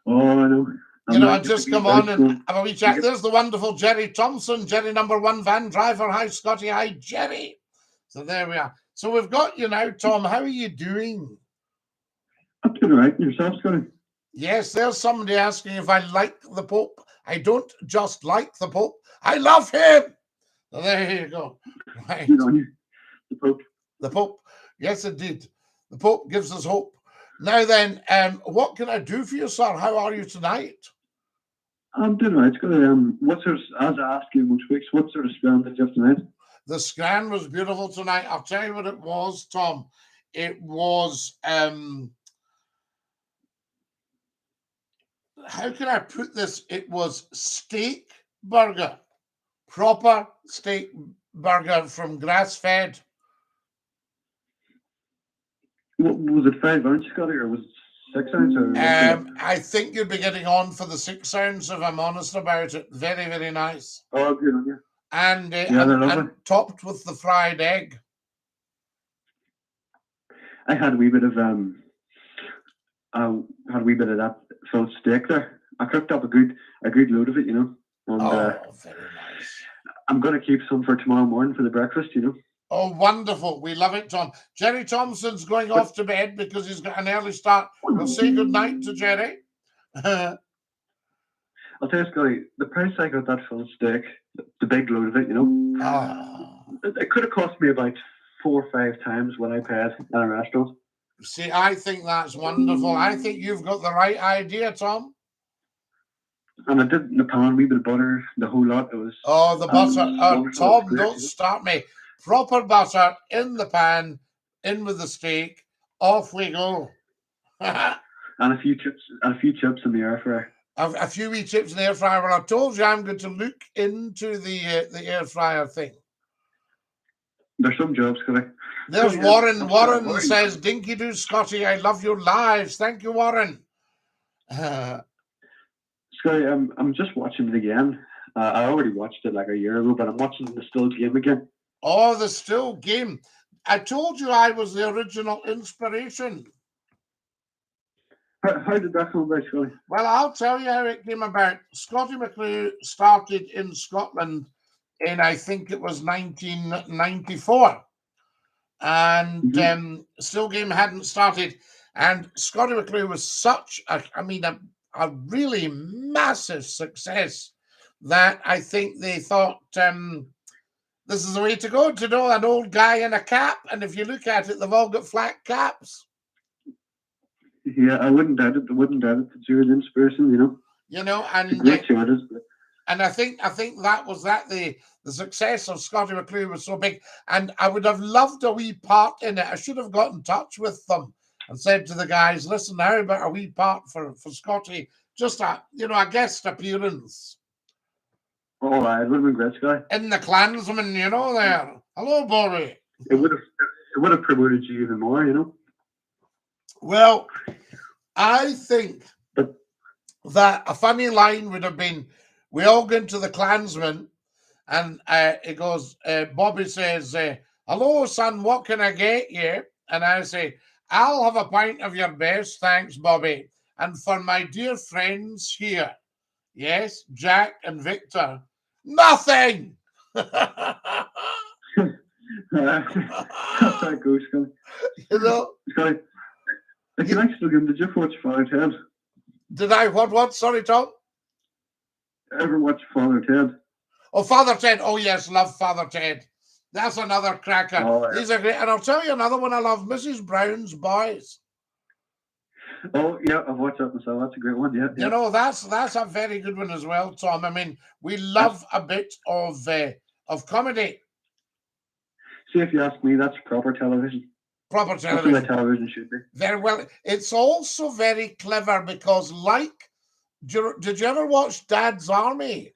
Oh, I know. And just come on and have a wee chat. There's the wonderful Jerry Thompson, Jerry #1 van driver. Hi, Scotty. Hi, Jerry. So there we are. So we've got you now, Tom. How are you doing? I'm doing all right. Yourself, Scotty? Yes, there's somebody asking if I like the Pope. I don't just like the Pope. I love him. So there you go. Right. Good on you. The Pope. The Pope. Yes, indeed. The Pope gives us hope. Now then, what can I do for you, sir? How are you tonight? I'm doing all right, Scotty. What sort of, as I ask you most weeks, what sort of scran did you have tonight? The scran was beautiful tonight. I'll tell you what it was, Tom. It was... how can I put this? It was steak burger, proper steak burger from grass-fed. What, was it 5 ounce, Scotty, or was it 6 ounce? Or I think you'd be getting on for the 6 ounce, if I'm honest about it. Very, very nice. Oh, good on you. And, and topped with the fried egg. I had a wee bit of that filled steak there. I cooked up a good load of it, you know. And, very nice. I'm going to keep some for tomorrow morning for the breakfast, you know. Oh, wonderful. We love it, Tom. Jerry Thompson's going off to bed because he's got an early start. We'll say good night to Jerry. I'll tell you, Scotty, the price I got that filled steak, the big load of it, you know, it could have cost me about 4 or 5 times what I paid at a restaurant. See, I think that's wonderful. I think you've got the right idea, Tom. And I did in the pan, a wee bit of butter, the whole lot. It was the butter. Tom, don't start me. Proper butter in the pan, in with the steak. Off we go. And a few chips in the air fryer. A few wee chips in the air fryer. Well, I told you I'm going to look into the air fryer thing. There's some jobs, Scotty. There's Warren. Warren says, Dinky-Doo, Scotty, I love your lives. Thank you, Warren. Scotty, I'm just watching it again. I already watched it like a year ago, but I'm watching the still game again. Oh, the still game. I told you I was the original inspiration. How did that come about, Scotty? Well, I'll tell you how it came about. Scottie McClue started in Scotland in, I think it was 1994. And still game hadn't started. And Scottie McClue was such a really massive success that I think they thought this is the way to go, you know, an old guy in a cap. And if you look at it, they've all got flat caps. Yeah, I wouldn't doubt it. I wouldn't doubt it that you're an inspiration, you know. You know, It's a great show, it is. and I think that was the success of Scottie McClue was so big. And I would have loved a wee part in it. I should have got in touch with them and said to the guys, listen, how about a wee part for Scottie? Just a guest appearance. Oh, it would have been great, Sky. In the Klansman, you know, there. Hello, Bory. It would have promoted you even more, you know. Well, I think that a funny line would have been, we all go into the Klansman, and it goes, Bobby says, hello, son, what can I get you? And I say, I'll have a pint of your best, thanks, Bobby. And for my dear friends here, yes, Jack and Victor, nothing. That goes, Scotty. You know? Scotty, I can actually give him, did you ever watch Father Ted? Did I? What? Sorry, Tom? Ever watch Father Ted? Oh, Father Ted. Oh, yes, love Father Ted. That's another cracker. Oh, yeah. These are great. And I'll tell you another one I love, Mrs. Brown's Boys. Oh, yeah, I've watched that myself. That's a great one, yeah. You know, that's a very good one as well, Tom. I mean, we love a bit of comedy. See, if you ask me, that's proper television. Proper That's television. the way television should be. Very well. It's also very clever because, did you ever watch Dad's Army?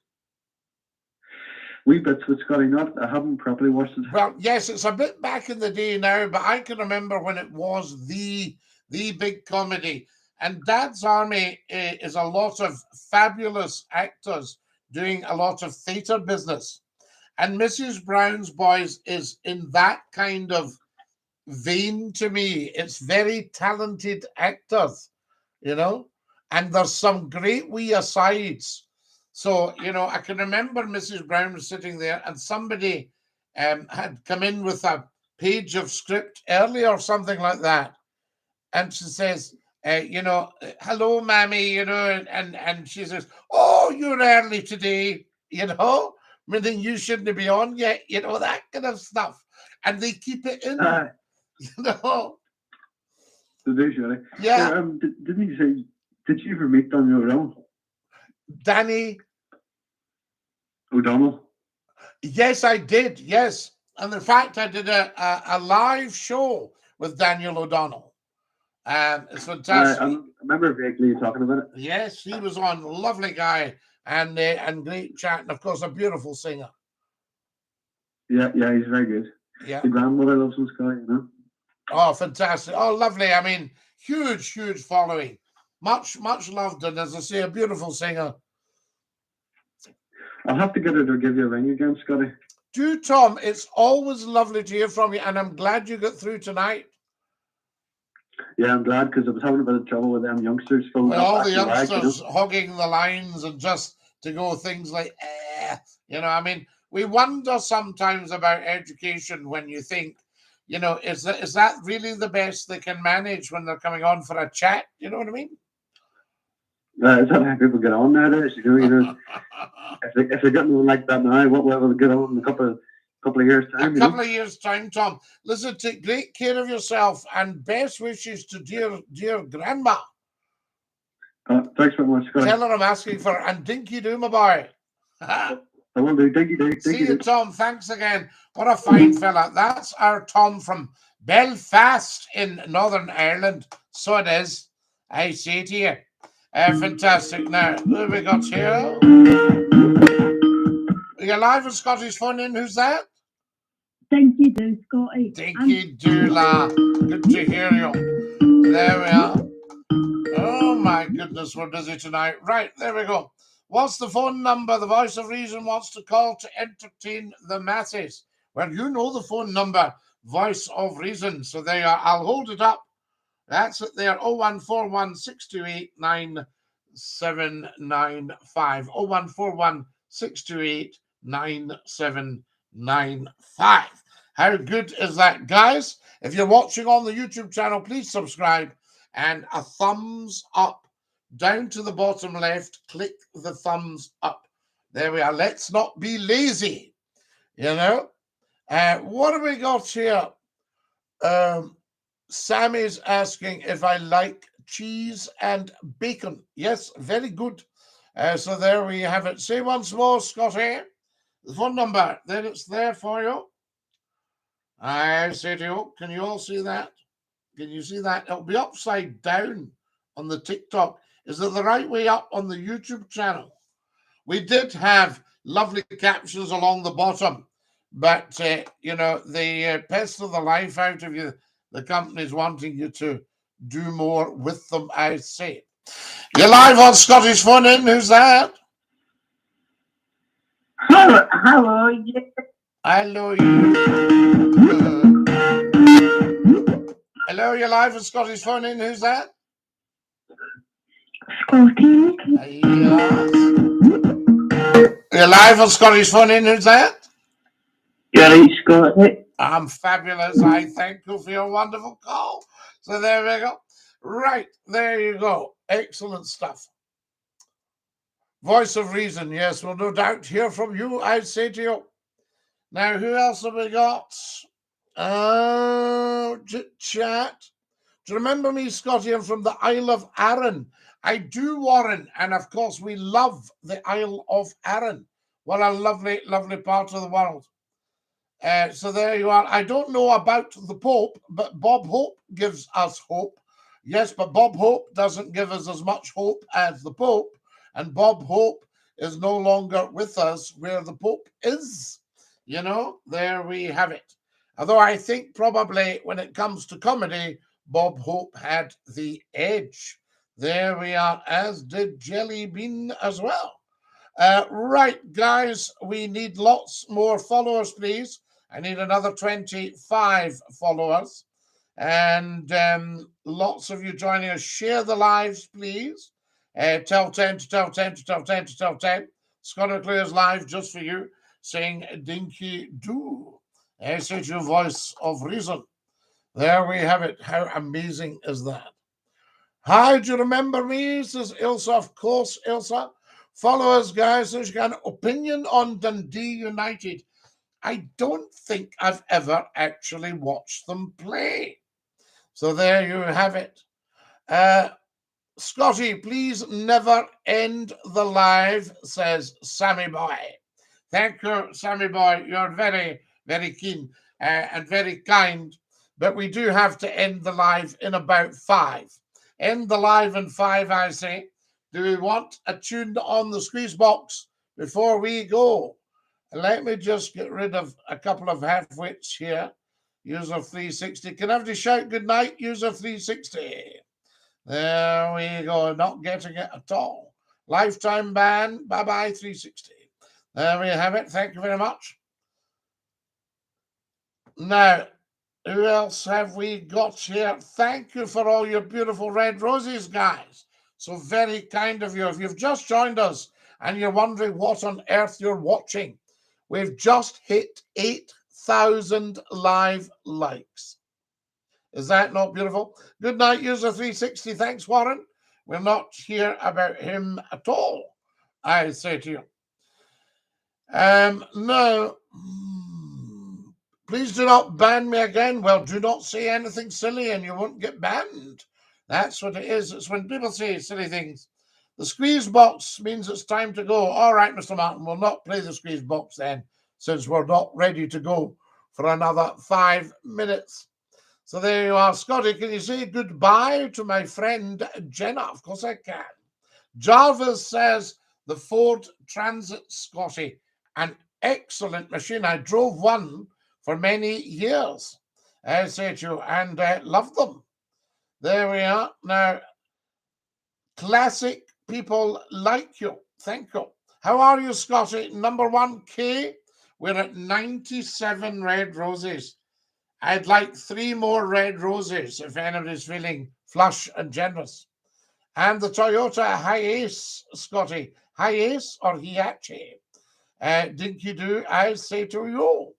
Wee bits with Scotty, I haven't properly watched it. Well, yes, it's a bit back in the day now, but I can remember when it was the big comedy. And Dad's Army is a lot of fabulous actors doing a lot of theatre business. And Mrs. Brown's Boys is in that kind of vein to me. It's very talented actors, you know, and there's some great wee asides. So, you know, I can remember Mrs. Brown sitting there and somebody had come in with a page of script early or something like that. And she says, you know, hello, Mammy, you know, and she says, oh, you're early today, you know, meaning you shouldn't be on yet, you know, that kind of stuff. And they keep it in, you know. They do, surely. Yeah. Didn't you say, did you ever meet Daniel O'Donnell? Danny O'Donnell? Yes, I did, yes. And in fact, I did a live show with Daniel O'Donnell. It's fantastic. I remember vaguely talking about it. Yes, he was on. Lovely guy and great chat. And, of course, a beautiful singer. Yeah, he's very good. Yeah. The grandmother loves him, Scotty, you know. Oh, fantastic. Oh, lovely. I mean, huge following. Much loved. And as I say, a beautiful singer. I'll have to get her to give you a ring again, Scotty. Do, Tom. It's always lovely to hear from you. And I'm glad you got through tonight. Yeah, I'm glad because I was having a bit of trouble with them youngsters. With all the youngsters hogging the lines and just to go things like, you know, I mean, we wonder sometimes about education when you think, you know, is that really the best they can manage when they're coming on for a chat? You know what I mean? Is that how people get on nowadays? You know, if they're getting on like that now, what will they get on in a couple of years' time? A couple of years' time, Tom. Listen, take great care of yourself and best wishes to dear grandma. Thanks very much, Scotty. Tell her I'm asking for her. And DINKY-DOO, my boy. I will do. DINKY-DOO. See you, Tom. Thanks again. What a fine fella. That's our Tom from Belfast in Northern Ireland. So it is. I say to you. Fantastic. Now, who have we got here? Are you live with Scotty's phone in? Who's that? DINKY-DOO, Scotty. DINKY-DOO, la. Good to hear you. There we are. Oh, my goodness, we're busy tonight. Right, there we go. What's the phone number? The voice of reason wants to call to entertain the masses. Well, you know the phone number, voice of reason. So there you are. I'll hold it up. That's it there. 0141 628 9795. 0141 628 9795. How good is that, guys? If you're watching on the YouTube channel, please subscribe and a thumbs up. Down to the bottom left, click the thumbs up. There we are. Let's not be lazy, you know. What have we got here? Sammy's asking if I like cheese and bacon. Yes, very good. So there we have it. Say once more, Scotty, the phone number. Then it's there for you. I say to you, can you all see that? Can you see that? It'll be upside down on the TikTok. Is it the right way up on the YouTube channel? We did have lovely captions along the bottom, but, you know, the pest of the life out of you, the company's wanting you to do more with them, I say. You're live on Scottish Phone In. Who's that? Hello, yeah. Hello, you. Hello, you're live on Scottish Phone In. Who's that? Scotty. Yes. You're live on Scottish Phone In. Who's that? You're right, Scotty. I'm fabulous. I thank you for your wonderful call. So there we go. Right, there you go. Excellent stuff. Voice of reason. Yes, we'll no doubt hear from you, I'd say to you. Now, who else have we got? Chat. Do you remember me, Scotty? I'm from the Isle of Arran. I do, Warren. And of course, we love the Isle of Arran. What a lovely, lovely part of the world. So there you are. I don't know about the Pope, but Bob Hope gives us hope. Yes, but Bob Hope doesn't give us as much hope as the Pope. And Bob Hope is no longer with us where the Pope is. You know, there we have it. Although I think probably when it comes to comedy, Bob Hope had the edge. There we are, as did Jelly Bean as well. Right, guys, we need lots more followers, please. I need another 25 followers. And lots of you joining us. Share the lives, please. Tell 10 to tell 10 to tell 10 to tell 10. Scottie McClue's live just for you, saying Dinky-Doo. Such your voice of reason. There we have it. How amazing is that? Hi, do you remember me? Says Ilsa. Of course, Ilsa. Follow us, guys. There's an opinion on Dundee United. I don't think I've ever actually watched them play. So there you have it. Scotty, please never end the live, says Sammy Boy. Thank you, Sammy Boy. You're very, very keen and very kind. But we do have to end the live in about 5. End the live in 5, I say. Do we want a tune on the squeeze box before we go? Let me just get rid of a couple of half-wits here. User 360. Can everybody shout good night, User 360? There we go. Not getting it at all. Lifetime ban. Bye-bye, 360. There we have it. Thank you very much. Now, who else have we got here? Thank you for all your beautiful red roses, guys. So very kind of you. If you've just joined us and you're wondering what on earth you're watching, we've just hit 8,000 live likes. Is that not beautiful? Good night, User 360. Thanks, Warren. We're not here about him at all, I say to you. No. Please do not ban me again. Well, do not say anything silly and you won't get banned. That's what it is. It's when people say silly things. The squeeze box means it's time to go. All right, Mr. Martin, we'll not play the squeeze box then, since we're not ready to go for another 5 minutes. So there you are. Scotty, can you say goodbye to my friend Jenna? Of course I can. Jarvis says the Ford Transit, Scotty, an excellent machine. I drove one for many years, I say to you, and loved them. There we are. Now, classic people like you. Thank you. How are you, Scotty? Number 1K. We're at 97 red roses. I'd like 3 more red roses if anybody's feeling flush and generous. And the Toyota Hiace, Scotty. Hiace or Hiace? Dinky-Doo, I say to you.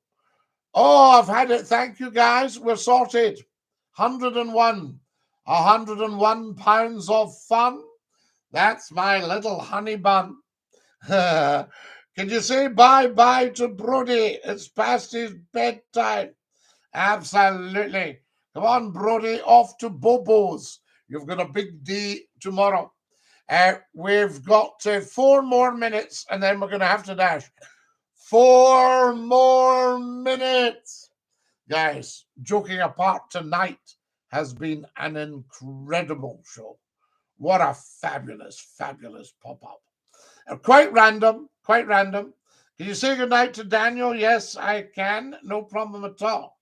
Oh, I've had it. Thank you, guys. We're sorted. 101. 101 pounds of fun. That's my little honey bun. Can you say bye-bye to Brody? It's past his bedtime. Absolutely. Come on, Brody, off to Bobo's. You've got a big day tomorrow. We've got 4 more minutes, and then we're going to have to dash. 4 more minutes. Guys, joking apart, tonight has been an incredible show. What a fabulous, fabulous pop-up. Quite random, quite random. Can you say goodnight to Daniel? Yes, I can. No problem at all.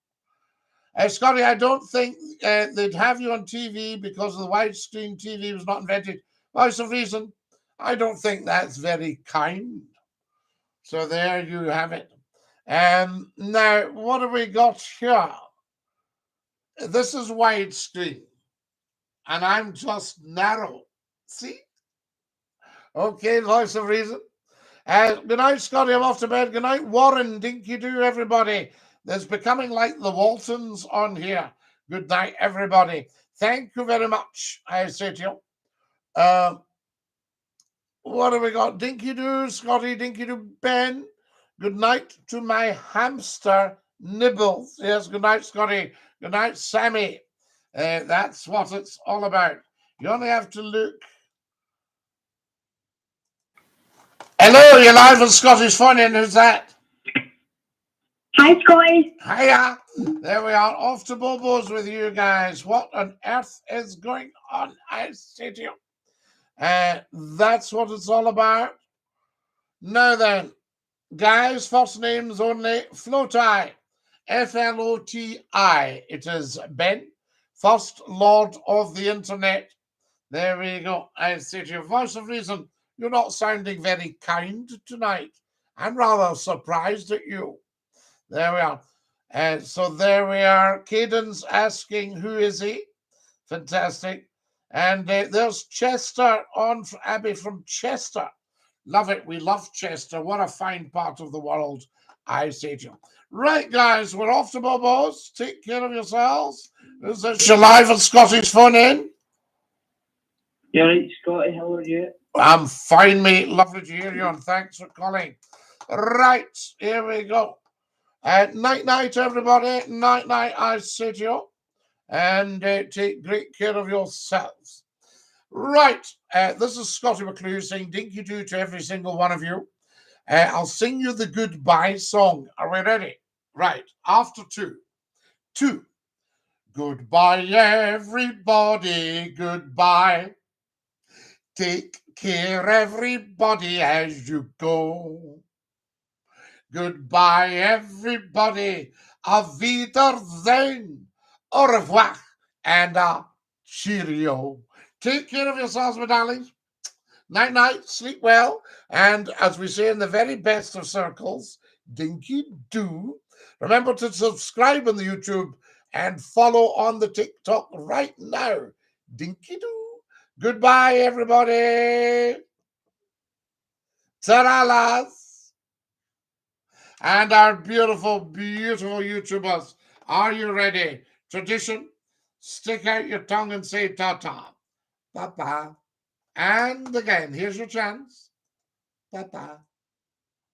Scotty, I don't think they'd have you on TV because the widescreen TV was not invented. Voice of reason. I don't think that's very kind. So there you have it. Now, what have we got here? This is widescreen. And I'm just narrow. See? Okay, voice of reason. Good night, Scotty. I'm off to bed. Good night, Warren. Dinky-Doo, everybody. There's becoming like the Waltons on here. Good night, everybody. Thank you very much, I say to you. What have we got? Dinky-Doo, Scotty, Dinky-Doo, Ben. Good night to my hamster, Nibbles. Yes, good night, Scotty. Good night, Sammy. That's what it's all about. You only have to look. Hello, you're live on Scottish Funny, and who's that? Hi, Scotty. Hiya. There we are, off to Bobo's with you guys. What on earth is going on? I say to you. That's what it's all about. Now then, guys, first names only. Floti. Floti. It is Ben, First Lord of the Internet. There we go. I say to you, voice of reason, you're not sounding very kind tonight. I'm rather surprised at you. There we are. So there we are. Cadence asking, who is he? Fantastic. And there's Chester on, Abby from Chester. Love it. We love Chester. What a fine part of the world, I say to you. Right, guys, we're off to Bobo's. Take care of yourselves. This is your live and Scottish phone in. You're right, Scotty. How are you? I'm fine, mate. Lovely to hear you, and thanks for calling. Right, here we go. Night-night, everybody. Night-night, I say to you. And take great care of yourselves. Right, this is Scottie McClue saying Dinky-Doo to every single one of you. I'll sing you the goodbye song. Are we ready? Right, after 2. 2. Goodbye, everybody, goodbye. Take care, everybody, as you go. Goodbye, everybody. Auf Wiedersehen. Au revoir and cheerio. Take care of yourselves, my darlings. Night-night, sleep well. And as we say in the very best of circles, Dinky-Doo. Remember to subscribe on the YouTube and follow on the TikTok right now. Dinky-Doo. Goodbye, everybody. Taralas. And our beautiful, beautiful YouTubers. Are you ready? Tradition, stick out your tongue and say ta-ta. Bye-bye. And again, here's your chance. Bye-bye.